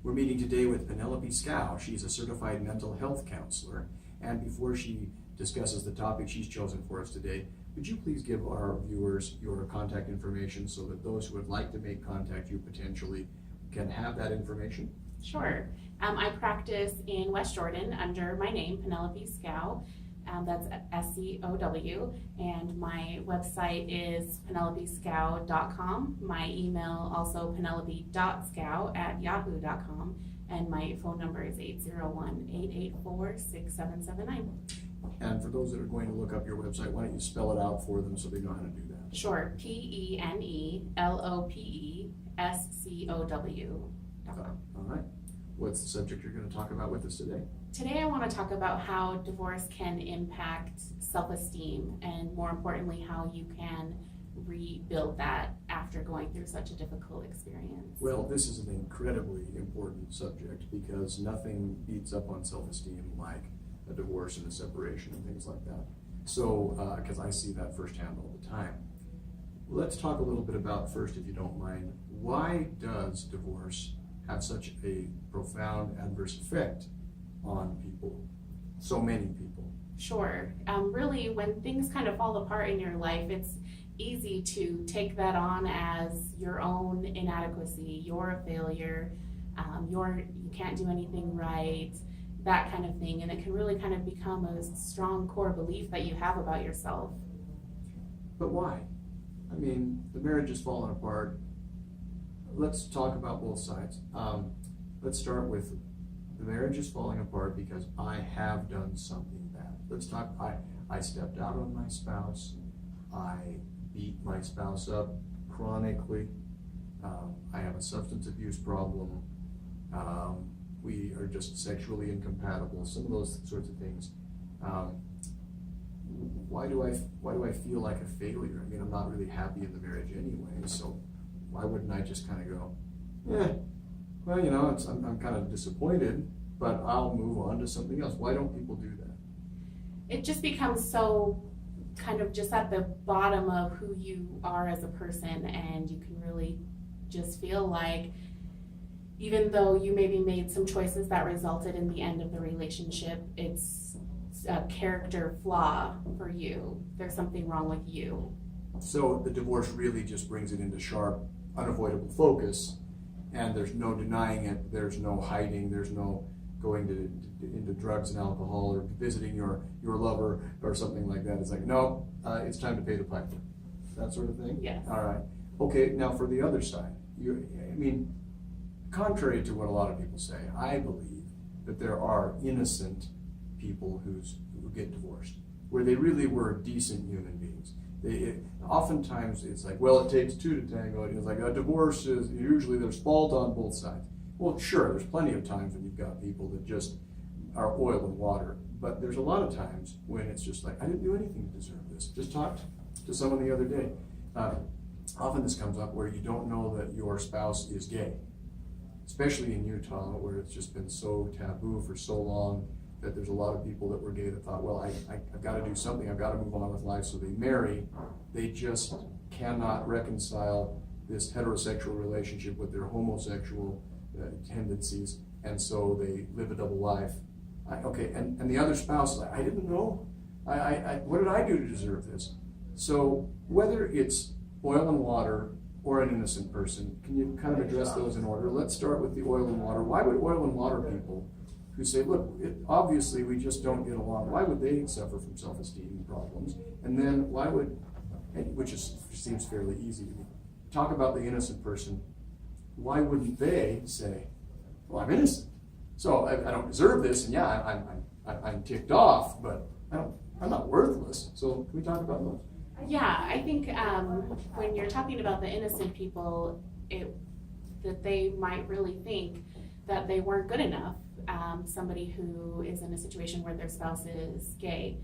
We're meeting today with Penelope Scow. She's a certified mental health counselor. And before she discusses the topic she's chosen for us today, would you please give our viewers your contact information so that those who would like to make contact you potentially can have that information? Sure. I practice in West Jordan under my name, Penelope Scow. That's SCOW, and my website is penelopescow.com. My email also penelope.scow@yahoo.com, and my phone number is 801-884-6779. And for those that are going to look up your website, why don't you spell it out for them so they know how to do that? Sure. PENELOPESCOW.com. All right. What's the subject you're going to talk about with us today? Today I want to talk about how divorce can impact self-esteem, and more importantly, how you can rebuild that after going through such a difficult experience. Well, this is an incredibly important subject because nothing beats up on self-esteem like a divorce and a separation and things like that. So, because I see that firsthand all the time. Let's talk a little bit about first, if you don't mind, why does divorce have such a profound adverse effect on people, so many people? Sure. Really, when things kind of fall apart in your life, it's easy to take that on as your own inadequacy. You're a failure. You can't do anything right, that kind of thing. And it can really kind of become a strong core belief that you have about yourself. But why? I mean, the marriage has fallen apart. Let's talk about both sides. Let's start with the marriage is falling apart because I have done something bad. Let's talk, I stepped out on my spouse. I beat my spouse up chronically. I have a substance abuse problem. We are just sexually incompatible. Some of those sorts of things. Why do I feel like a failure? I mean, I'm not really happy in the marriage anyway, so why wouldn't I just kind of go, well, you know, I'm kind of disappointed, but I'll move on to something else. Why don't people do that? It just becomes so kind of just at the bottom of who you are as a person, and you can really just feel like even though you maybe made some choices that resulted in the end of the relationship, it's a character flaw for you. There's something wrong with you. So the divorce really just brings it into sharp, unavoidable focus, and there's no denying it, there's no hiding, there's no going into drugs and alcohol or visiting your lover or something like that. It's like, no, it's time to pay the piper. That sort of thing? Yes. All right. Okay, now for the other side, contrary to what a lot of people say, I believe that there are innocent people who get divorced, where they really were decent human beings. Oftentimes it's like, well, it takes two to tango, and it's like a divorce is usually there's fault on both sides. Well, sure, there's plenty of times when you've got people that just are oil and water, but there's a lot of times when it's just like, I didn't do anything to deserve this. Just talked to someone the other day. Often this comes up where you don't know that your spouse is gay, especially in Utah, where it's just been so taboo for so long that there's a lot of people that were gay that thought, well, I've got to do something, I've got to move on with life, so they marry. They just cannot reconcile this heterosexual relationship with their homosexual tendencies, and so they live a double life. And the other spouse is like, I didn't know. What did I do to deserve this? So whether it's oil and water or an innocent person, can you kind of address those in order? Let's start with the oil and water. Why would oil and water people who say, look, obviously we just don't get along, why would they suffer from self-esteem problems? And then why would, seems fairly easy to me, talk about the innocent person, why wouldn't they say, well, I'm innocent, so I don't deserve this, and yeah, I'm ticked off, but I'm not worthless. So can we talk about those? Yeah, I think when you're talking about the innocent people, that they might really think that they weren't good enough. Somebody who is in a situation where their spouse is gay,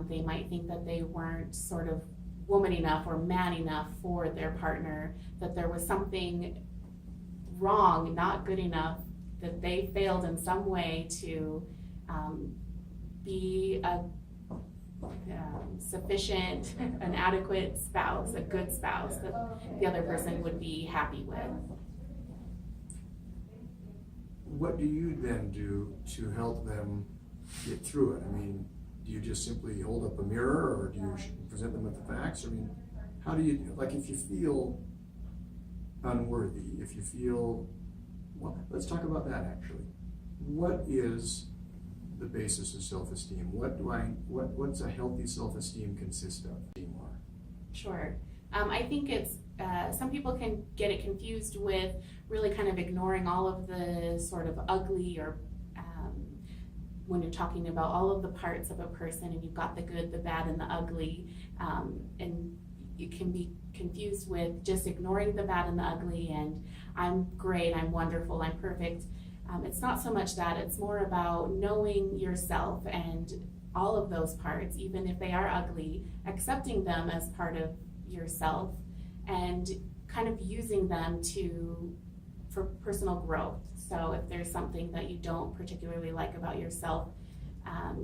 they might think that they weren't sort of woman enough or man enough for their partner, that there was something wrong, not good enough, that they failed in some way to be a sufficient, an adequate spouse, a good spouse that the other person would be happy with. what do you then do to help them get through it? I mean, do you just simply hold up a mirror, or do you present them with the facts? I mean, how do you, like, if you feel unworthy, if you feel, well, let's talk about that actually. What is the basis of self-esteem? What's a healthy self-esteem consist of? Sure. I think it's, some people can get it confused with really kind of ignoring all of the sort of ugly, or when you're talking about all of the parts of a person, and you've got the good, the bad, and the ugly, and you can be confused with just ignoring the bad and the ugly, and I'm great, I'm wonderful, I'm perfect. It's not so much that, it's more about knowing yourself and all of those parts, even if they are ugly, accepting them as part of yourself, and kind of using them for personal growth. So if there's something that you don't particularly like about yourself,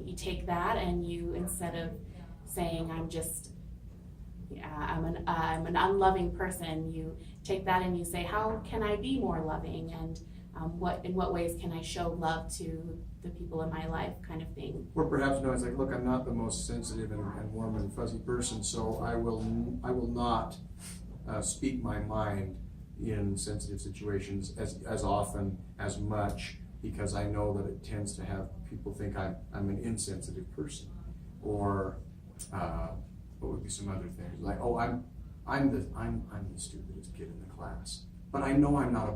you take that, and you, instead of saying I'm an unloving person, you take that and you say, how can I be more loving, and in what ways can I show love to the people in my life, kind of thing. Or perhaps it's like, look, I'm not the most sensitive and warm and fuzzy person, so I will not speak my mind in sensitive situations as often, as much, because I know that it tends to have people think I'm an insensitive person. Or what would be some other things, like, oh, I'm the stupidest kid in the class, but I know I'm not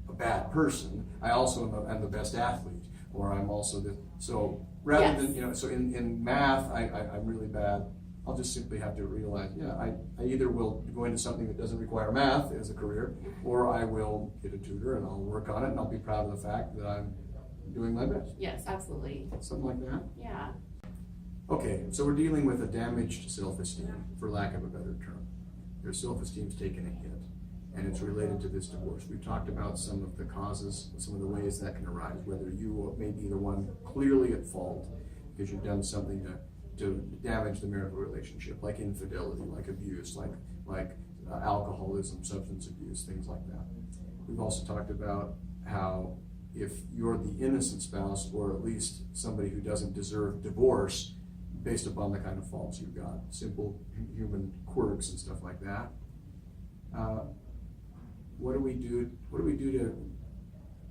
a bad person. I also am the best athlete, or I'm also so rather Yes. than, so in math I'm really bad. I'll just simply have to realize, I either will go into something that doesn't require math as a career, or I will get a tutor and I'll work on it, and I'll be proud of the fact that I'm doing my best. Yes, absolutely. Something like that. Yeah. Okay, so we're dealing with a damaged self-esteem, for lack of a better term. Their self-esteem's taken a hit, and it's related to this divorce. We've talked about some of the causes, some of the ways that can arise, whether you may be the one clearly at fault because you've done something to damage the marital relationship, like infidelity, like abuse, like alcoholism, substance abuse, things like that. We've also talked about how if you're the innocent spouse, or at least somebody who doesn't deserve divorce based upon the kind of faults you've got, simple human quirks and stuff like that, what do we do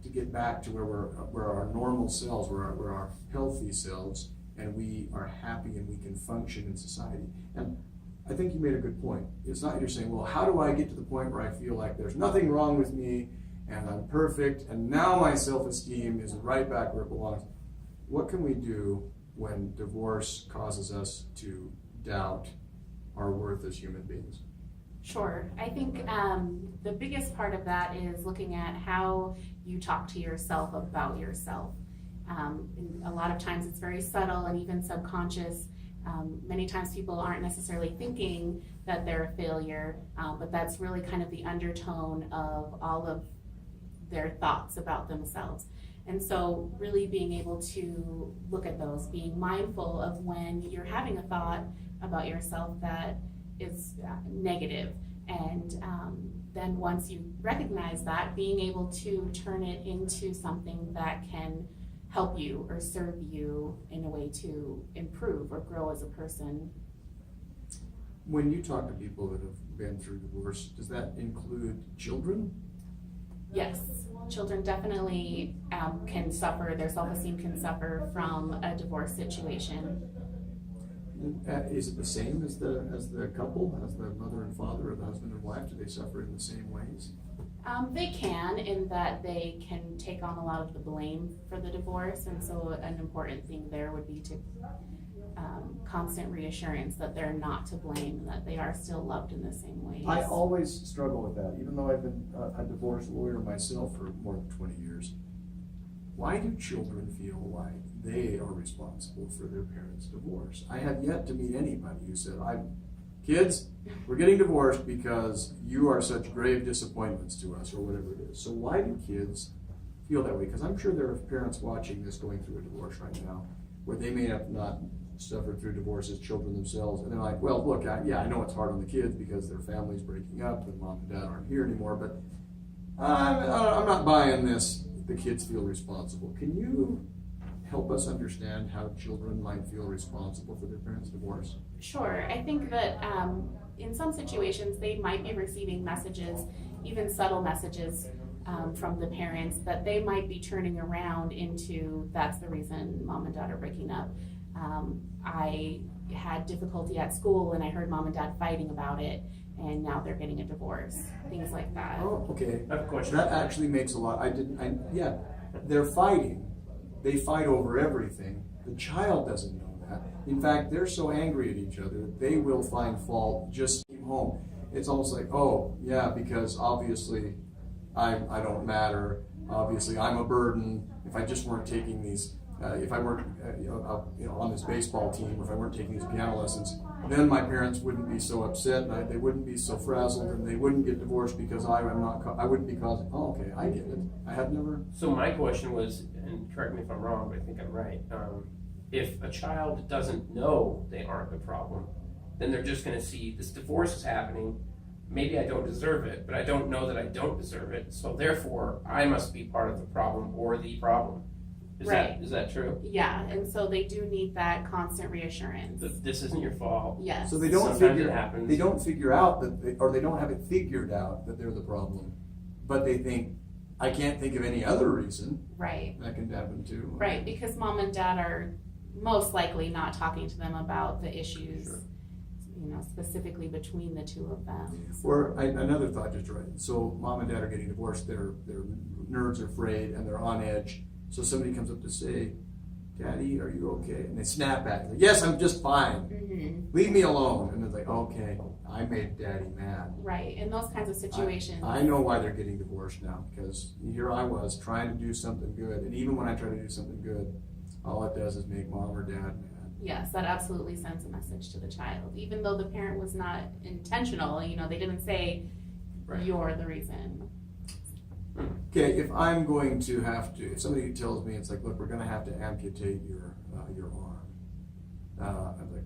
to get back to where we're our normal selves, we're our healthy selves, and we are happy and we can function in society? And I think you made a good point. It's not you're saying, well, how do I get to the point where I feel like there's nothing wrong with me and I'm perfect, and now my self-esteem is right back where it belongs? What can we do when divorce causes us to doubt our worth as human beings? Sure. I think the biggest part of that is looking at how you talk to yourself about yourself. And a lot of times it's very subtle and even subconscious. Many times people aren't necessarily thinking that they're a failure, but that's really kind of the undertone of all of their thoughts about themselves. And so really being able to look at those, being mindful of when you're having a thought about yourself that is negative, and then once you recognize that, being able to turn it into something that can help you or serve you in a way to improve or grow as a person. When you talk to people that have been through divorce, does that include children? Yes, children definitely can suffer, their self-esteem can suffer from a divorce situation. Is it the same as the couple, as the mother and father, or the husband and wife? Do they suffer in the same ways? They can, in that they can take on a lot of the blame for the divorce, and so an important thing there would be to constant reassurance that they're not to blame and that they are still loved in the same ways. I always struggle with that, even though I've been a divorce lawyer myself for more than 20 years. Why do children feel like they are responsible for their parents' divorce? I have yet to meet anybody who said, kids, we're getting divorced because you are such grave disappointments to us, or whatever it is. So why do kids feel that way? Because I'm sure there are parents watching this going through a divorce right now, where they may have not suffered through divorce as children themselves, and they're like, well, look, I know it's hard on the kids because their family's breaking up and mom and dad aren't here anymore, but I'm not buying this the kids feel responsible. Can you help us understand how children might feel responsible for their parents' divorce? Sure. I think that in some situations they might be receiving messages, even subtle messages from the parents that they might be turning around into, that's the reason mom and dad are breaking up. I had difficulty at school and I heard mom and dad fighting about it, and now they're getting a divorce. Things like that. Oh, okay. I have a question. That actually makes a lot. Yeah, they're fighting. They fight over everything. The child doesn't know that. In fact, they're so angry at each other that they will find fault just came home. It's almost like, oh, yeah, because obviously I don't matter. Obviously, I'm a burden. If I just weren't taking these, if I weren't, on this baseball team, or if I weren't taking these piano lessons, then my parents wouldn't be so upset, and they wouldn't be so frazzled, and they wouldn't get divorced because I wouldn't be causing. Oh, okay, I get it. I had never. So my question was, and correct me if I'm wrong, but I think I'm right. If a child doesn't know they aren't the problem, then they're just going to see this divorce is happening. Maybe I don't deserve it, but I don't know that I don't deserve it. So therefore, I must be part of the problem or the problem. Is that true? Yeah, and so they do need that constant reassurance. This isn't your fault. Yes. So they don't Sometimes figure. it happens. They don't figure out that, they don't have it figured out that they're the problem, but they think, I can't think of any other reason. Right. That can happen too. Right, because mom and dad are most likely not talking to them about the issues, Sure. Specifically between the two of them. Or another thought just right. So mom and dad are getting divorced. Their nerves are frayed and they're on edge. So somebody comes up to say, "Daddy, are you okay?" And they snap at you. "Yes, I'm just fine. Mm-hmm. Leave me alone." And it's like, okay, I made Daddy mad. Right, in those kinds of situations. I know why they're getting divorced now, because here I was trying to do something good, and even when I try to do something good, all it does is make mom or dad mad. Yes, that absolutely sends a message to the child, even though the parent was not intentional. They didn't say, Right. You're the reason. Okay, if I'm going to have to, if somebody tells me, it's like, look, we're going to have to amputate your arm, I'm like,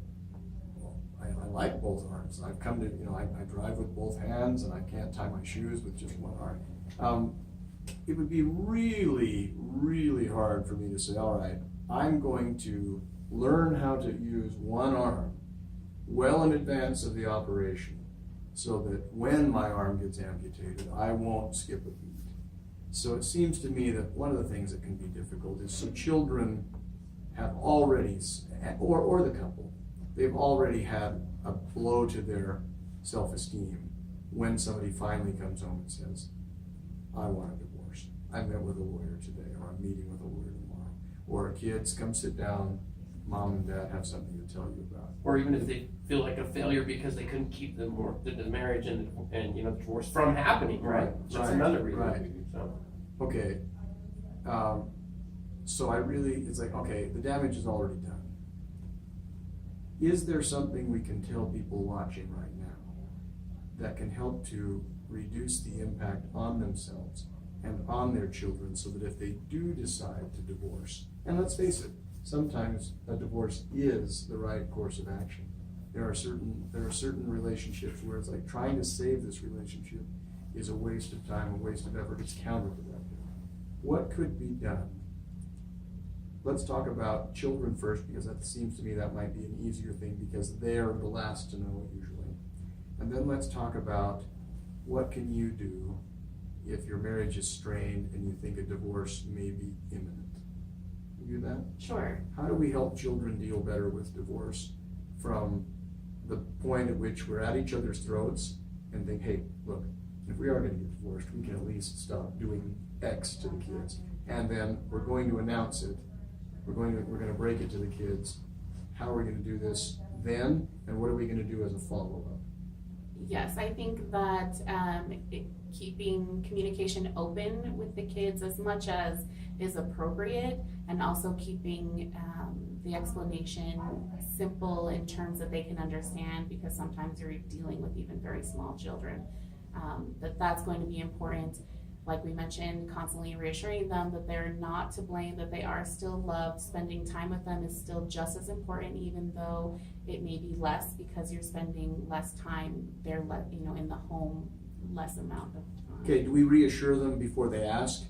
well, I like both arms. I've come to, I drive with both hands, and I can't tie my shoes with just one arm. It would be really, really hard for me to say, all right, I'm going to learn how to use one arm well in advance of the operation, so that when my arm gets amputated, I won't skip a beat. So it seems to me that one of the things that can be difficult is, so children have already, or the couple, they've already had a blow to their self-esteem when somebody finally comes home and says, I want a divorce. I met with a lawyer today, or I'm meeting with a lawyer tomorrow. Or kids, come sit down, mom and dad have something to tell you about. Or even if they feel like a failure because they couldn't keep the marriage and the divorce from happening, right? That's another reason. Right. So. Okay. So it's like, okay, the damage is already done. Is there something we can tell people watching right now that can help to reduce the impact on themselves and on their children, so that if they do decide to divorce, and let's face it, sometimes a divorce is the right course of action. There are certain relationships where it's like trying to save this relationship is a waste of time, a waste of effort. It's counterproductive. What could be done? Let's talk about children first, because that seems to me that might be an easier thing, because they are the last to know usually. And then let's talk about, what can you do if your marriage is strained and you think a divorce may be imminent? You do that? Sure. How do we help children deal better with divorce from the point at which we're at each other's throats and think, hey, look, if we are going to get divorced, we can at least stop doing X to the kids, and then we're going to announce it. We're going to break it to the kids. How are we going to do this then, and what are we going to do as a follow-up? Yes, I think that keeping communication open with the kids as much as is appropriate, and also keeping the explanation simple in terms that they can understand, because sometimes you're dealing with even very small children, that's going to be important. Like we mentioned, constantly reassuring them that they're not to blame, that they are still loved. Spending time with them is still just as important, even though it may be less, because you're spending less time there, in the home, less amount of time. Okay, do we reassure them before they ask?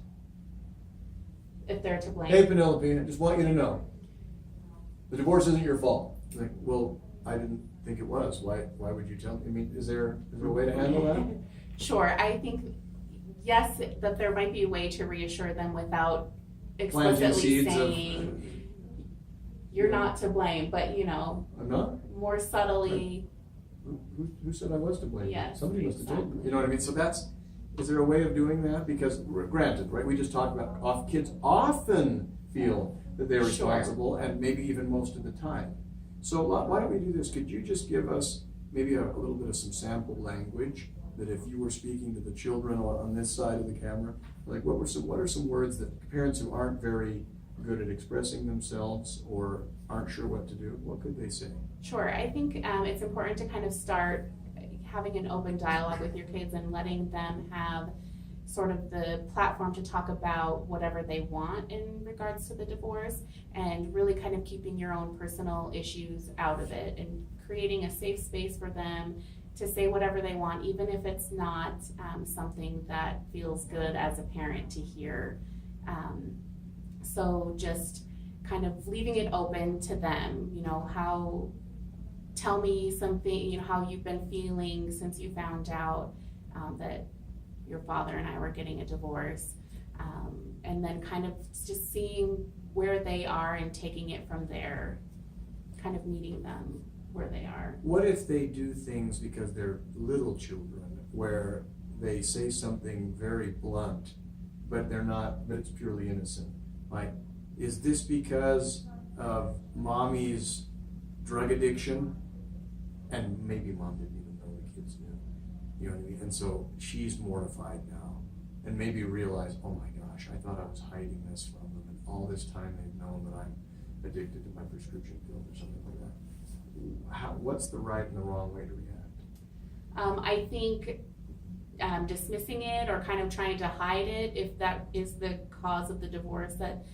if they're to blame. Hey Penelope, I just want you to know, the divorce isn't your fault. Like, well, I didn't think it was. Why would you tell me? I mean, is there a way to handle that? Sure, I think, yes, that there might be a way to reassure them without Planting explicitly seeds saying, you're not to blame, but I'm not? more subtly. Who said I was to blame? Yes, Somebody must have told me. exactly. You know what I mean? So is there a way of doing that? Because granted, right, we just talked about kids often feel that they're Sure. responsible, and maybe even most of the time. So why don't we do this? Could you just give us maybe a little bit of some sample language that if you were speaking to the children on this side of the camera, like what are some words that parents who aren't very good at expressing themselves or aren't sure what to do, what could they say? Sure, I think it's important to kind of start having an open dialogue with your kids and letting them have sort of the platform to talk about whatever they want in regards to the divorce, and really kind of keeping your own personal issues out of it and creating a safe space for them to say whatever they want, even if it's not something that feels good as a parent to hear. So just kind of leaving it open to them, tell me something, how you've been feeling since you found out that your father and I were getting a divorce, and then kind of just seeing where they are and taking it from there, kind of meeting them where they are. What if they do things because they're little children, where they say something very blunt, but it's purely innocent? Like, is this because of mommy's drug addiction? And maybe mom didn't even know the kids knew. You know what I mean? And so she's mortified now, and maybe realize, oh my gosh, I thought I was hiding this from them, and all this time they've known that I'm addicted to my prescription pills or something like that. What's the right and the wrong way to react? I think dismissing it or kind of trying to hide it, if that is the cause of the divorce, that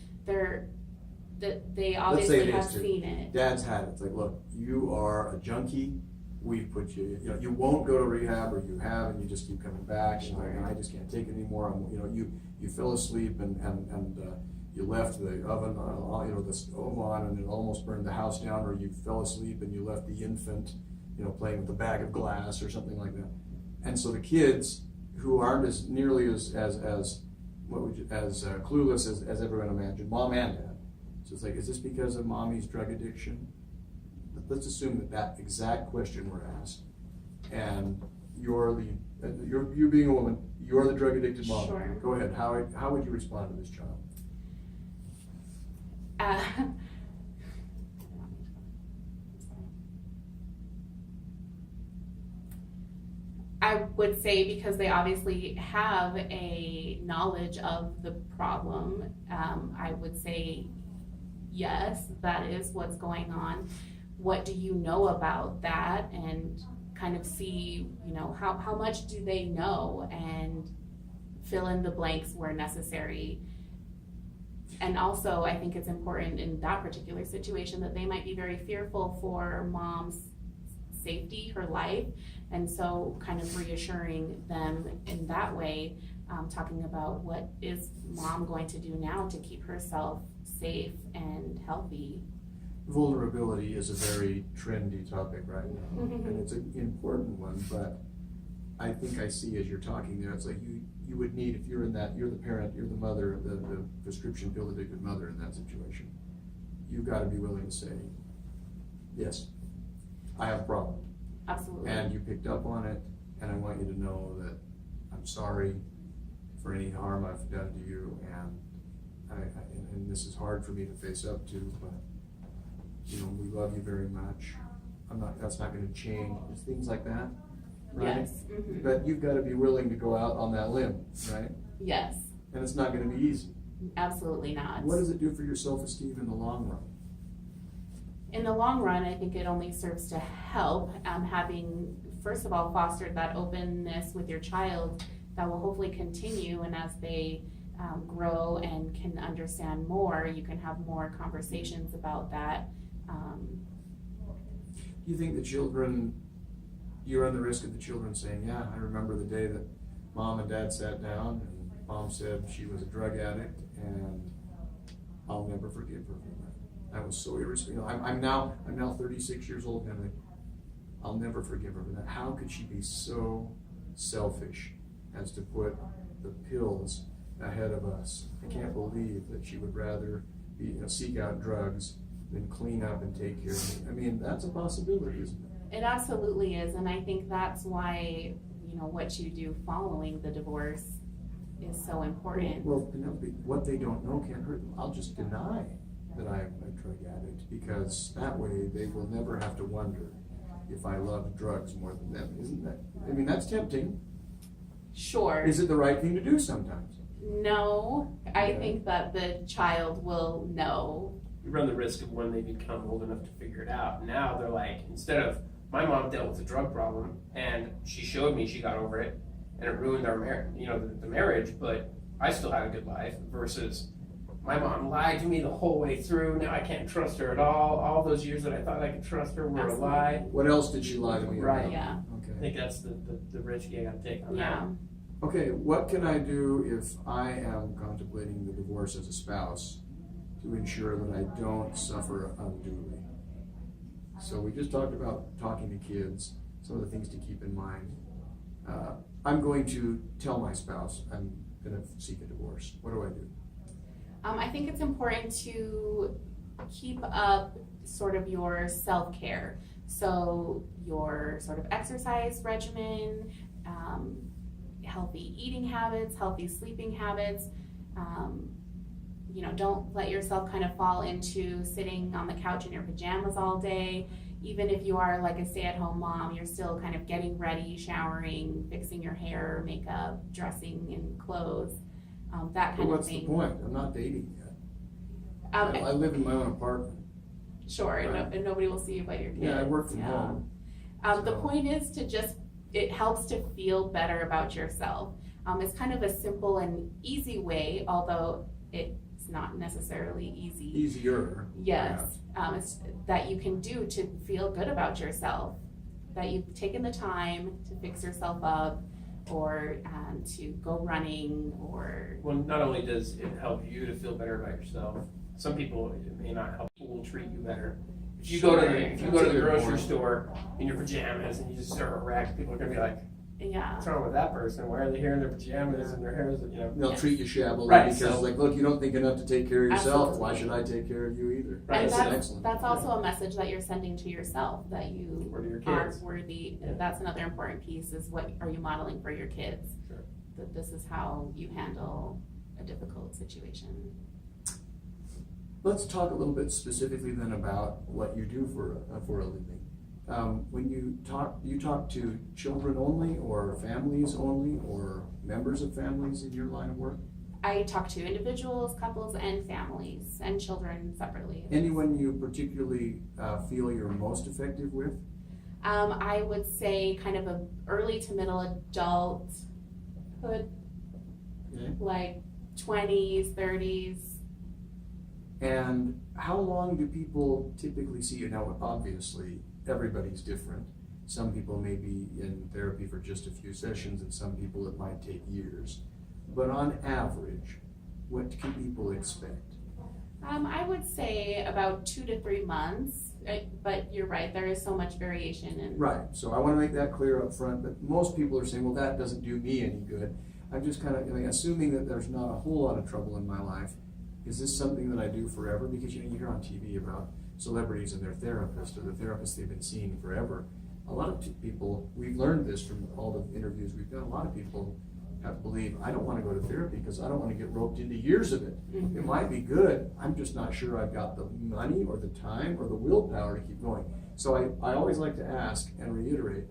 they obviously have seen it. Dad's had it. It's like, look, you are a junkie. We put you, you won't go to rehab, or you have, and you just keep coming back. Sure. And I just can't take it anymore. You fell asleep and you left the oven, the stove on, and it almost burned the house down, or you fell asleep and you left the infant, playing with a bag of glass or something like that. And so the kids who aren't as nearly as clueless as everyone imagined, mom and dad. So it's like, is this because of mommy's drug addiction? Let's assume that exact question were asked, and you being a woman, you're the drug addicted mom. Sure. Go ahead. How would you respond to this child? I would say, because they obviously have a knowledge of the problem, I would say, yes, that is what's going on. What do you know about that? And kind of see, how much do they know, and fill in the blanks where necessary. And also, I think it's important in that particular situation that they might be very fearful for mom's safety, her life, and so kind of reassuring them in that way, talking about what is mom going to do now to keep herself safe and healthy. Vulnerability is a very trendy topic right now, and it's an important one, but I think I see as you're talking there, it's like you would need, if you're the parent, you're the mother, the prescription pill addicted mother in that situation, you've got to be willing to say, yes, I have a problem. Absolutely. And you picked up on it, and I want you to know that I'm sorry for any harm I've done to you, and this is hard for me to face up to, but we love you very much. That's not going to change. Just things like that, right? Yes. Mm-hmm. But you've got to be willing to go out on that limb, right? Yes. And it's not going to be easy. Absolutely not. What does it do for your self-esteem in the long run? In the long run, I think it only serves to help, having, first of all, fostered that openness with your child that will hopefully continue, and as they grow and can understand more, you can have more conversations about that. Do you think you run the risk of the children saying, yeah, I remember the day that mom and dad sat down and mom said she was a drug addict, and I'll never forgive her for that. That was so irresponsible. I'm now 36 years old, and I'll never forgive her for that. How could she be so selfish as to put the pills ahead of us? I can't believe that she would rather seek out drugs than clean up and take care of me. I mean, that's a possibility, isn't it? It absolutely is, and I think that's why, what you do following the divorce is so important. Well, Penelope, what they don't know can't hurt them. I'll just deny that I'm a drug addict, because that way they will never have to wonder if I love drugs more than them. Isn't that? I mean, that's tempting. Sure. Is it the right thing to do sometimes? No, I think that the child will know. We run the risk of when they become old enough to figure it out. Now they're like, instead of, my mom dealt with a drug problem and she showed me she got over it and it ruined our the marriage, but I still had a good life, versus my mom lied to me the whole way through. Now I can't trust her at all. All those years that I thought I could trust her were Absolutely. a lie. What else did she lie to me Right. about? Yeah. I Okay. think that's the risk you gotta take on Yeah. Okay, what can I do if I am contemplating the divorce as a spouse to ensure that I don't suffer unduly? So we just talked about talking to kids, some of the things to keep in mind. I'm going to tell my spouse I'm going to seek a divorce. What do I do? I think it's important to keep up sort of your self-care. So your sort of exercise regimen, healthy eating habits, healthy sleeping habits. Don't let yourself kind of fall into sitting on the couch in your pajamas all day. Even if you are like a stay-at-home mom, you're still kind of getting ready, showering, fixing your hair, makeup, dressing in clothes, that kind What's of thing. the point? I'm not dating yet. I live in my own apartment. Sure, Right. and nobody will see you but your kids. Yeah, I work from home. The So- point is it helps to feel better about yourself. It's kind of a simple and easy way, although it's not necessarily easy. Easier. Yes, it's that you can do to feel good about yourself, that you've taken the time to fix yourself up, or to go running, or Well, not only does it help you to feel better about yourself, some people it may not help. People will treat you better. If you go to the grocery store in your pajamas and you just start a wreck, people are gonna be like, yeah. "What's wrong with that person? Why are they here in their pajamas and their hair is They'll Yes. treat you shabbily Right, because, so- look, you don't think enough to take care of yourself. Absolutely. Why should I take care of you either? Right, And that's excellent. that's also a message that you're sending to yourself, that you Or to your are kids. worthy. Yeah. That's another important piece, is what are you modeling for your kids? Sure. That this is how you handle a difficult situation. Let's talk a little bit specifically then about what you do for a living. When you talk to children only, or families only, or members of families in your line of work? I talk to individuals, couples, and families, and children separately. Anyone you particularly feel you're most effective with? I would say kind of a early to middle adulthood, Okay. like 20s, 30s. And how long do people typically see you? Now, obviously, everybody's different. Some people may be in therapy for just a few sessions, and some people it might take years. But on average, what can people expect? I would say about 2 to 3 months, but you're right, there is so much variation. And Right, so I want to make that clear up front, but most people are saying, well, that doesn't do me any good. I'm just kind of assuming that there's not a whole lot of trouble in my life. Is this something that I do forever? Because you hear on TV about celebrities and their therapist, or the therapist they've been seeing forever. A lot of people, we've learned this from all the interviews we've done, a lot of people have believed, I don't want to go to therapy because I don't want to get roped into years of it. Mhm. It might be good, I'm just not sure I've got the money or the time or the willpower to keep going. So I always like to ask and reiterate,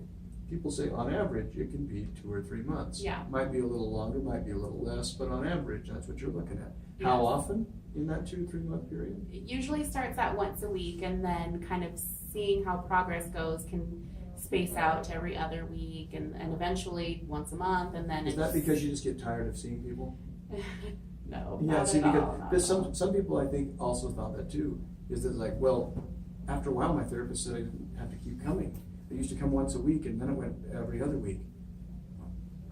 people say on average it can be 2 or 3 months. Yeah. Might be a little longer, might be a little less, but on average that's what you're looking at. How Yes. often in that 2 to 3 month period? It usually starts at once a week, and then kind of seeing how progress goes can space out to every other week, and eventually once a month, and then Is that because you just get tired of seeing people? No, Yeah, not see, at all, because not there's at all. some people I think also thought that too, is that like, well, after a while my therapist said I didn't have to keep coming. I used to come once a week and then it went every other week.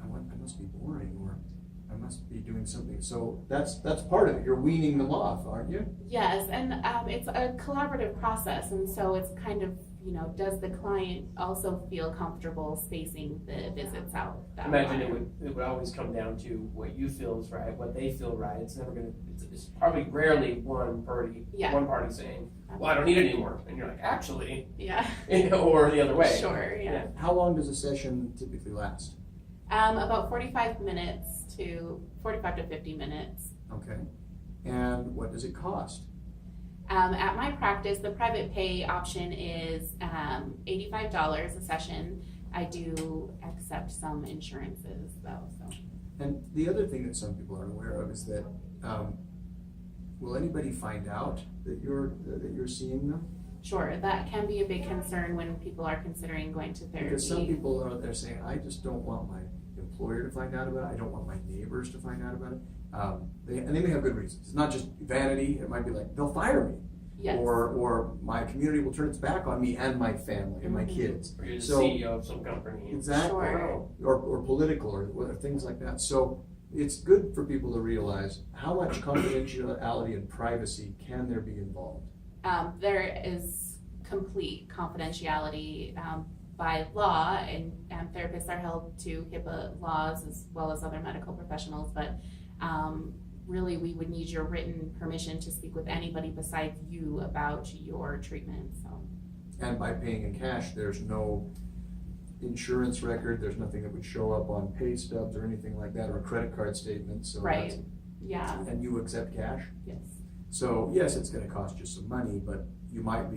I must be boring, or I must be doing something. So that's part of it. You're weaning them off, aren't you? Yes, and it's a collaborative process, and so it's kind of, does the client also feel comfortable spacing the visits out that Imagine far? it would always come down to what you feel is right, what they feel right. It's never gonna. It's probably rarely one party saying, "Well, I don't need it anymore," and you're like, "Actually," Yeah. Or the other way. Sure. Yeah. How long does a session typically last? About 45 to 50 minutes. Okay. And what does it cost? At my practice, the private pay option is $85 a session. I do accept some insurances though, so. And the other thing that some people aren't aware of is that, will anybody find out that you're seeing them? Sure, that can be a big concern when people are considering going to therapy. Because some people are out there saying, I just don't want my employer to find out about it. I don't want my neighbors to find out about it. And they may have good reasons. It's not just vanity. It might be like, they'll fire me. Yes. Or my community will turn its back on me and my family and my kids. Or you're the So- CEO of some company. Exactly. Sure. Or political or things like that. So it's good for people to realize how much confidentiality and privacy can there be involved. There is complete confidentiality by law, and therapists are held to HIPAA laws as well as other medical professionals, but really we would need your written permission to speak with anybody besides you about your treatment. So. And by paying in cash, there's no insurance record, there's nothing that would show up on pay stubs or anything like that, or a credit card statement. So Right. that's- Yeah. And you accept cash? Yes. So yes, it's gonna cost you some money, but you might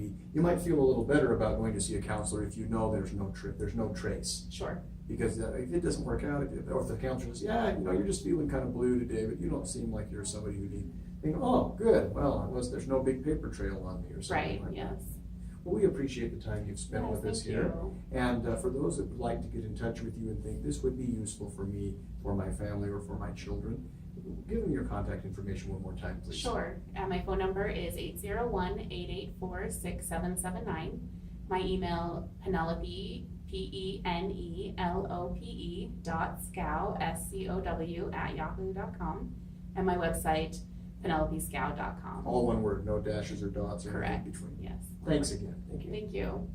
feel a little better about going to see a counselor if you know there's no trace. Sure. Because if it doesn't work out, or if the counselor says, yeah, you're just feeling kind of blue today, but you don't seem like you're somebody who think, oh, good, well, there's no big paper trail on me or something Right. like that. Yes. Well, we appreciate the time you've spent Yes, with us thank here. you. And for those that would like to get in touch with you and think this would be useful for me, for my family, or for my children, give them your contact information one more time, please. Sure. My phone number is 801-884-6779. My email, Penelope, PENELOPE.Scow, SCOW @yahoo.com. And my website, penelopescow.com. All one word, no dashes or dots or anything Correct. between. Yes. Thanks again. Thank you. Thank you.